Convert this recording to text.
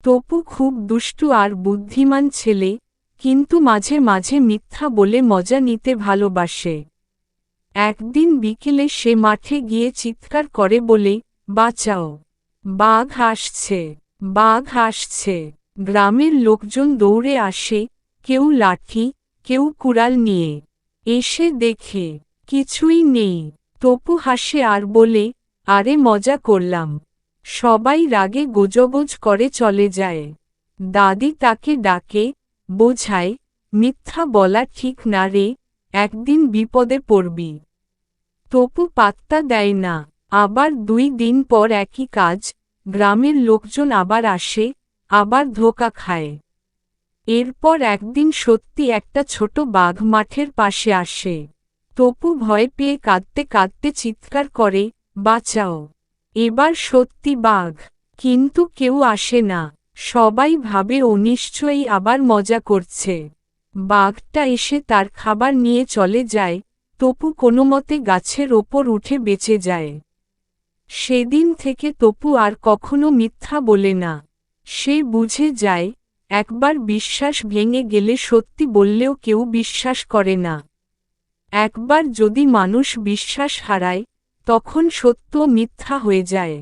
তপু খুব দুষ্টু আর বুদ্ধিমান ছেলে, কিন্তু মাঝে মাঝে মিথ্যা বলে মজা নিতে ভালোবাসে। একদিন বিকেলে সে মাঠে গিয়ে চিৎকার করে বলে, বাঁচাও, বাঘ আসছে, বাঘ আসছে। গ্রামের লোকজন দৌড়ে আসে, কেউ লাঠি, কেউ কুড়াল নিয়ে। এসে দেখে কিছুই নেই। তপু হাসে আর বলে, আরে মজা করলাম। সবাই রাগে গোজগোজ করে চলে যায়। দাদি তাকে ডাকে, বোঝায়, মিথ্যা বলা ঠিক না রে, একদিন বিপদে পড়বি। তপু পাত্তা দেয় না। আবার 2 দিন পর একই কাজ, গ্রামের লোকজন আবার আসে, আবার ধোঁকা খায়। এরপর একদিন সত্যি একটা ছোট বাঘ মাঠের পাশে আসে। তপু ভয় পেয়ে কাঁদতে কাঁদতে চিৎকার করে, বাঁচাও, এবার সত্যি বাঘ। কিন্তু কেউ আসে না। সবাই ভাবে ও নিশ্চয়ই আবার মজা করছে। বাঘটা এসে তার খাবার নিয়ে চলে যায়। তপু কোনোমতে গাছের ওপর উঠে বেঁচে যায়। সেদিন থেকে তপু আর কখনো মিথ্যা বলে না। সে বুঝে যায়, একবার বিশ্বাস ভেঙে গেলে সত্যি বললেও কেউ বিশ্বাস করে না। একবার যদি মানুষ বিশ্বাস হারায়, তখন সত্য মিথ্যা হয়ে যায়।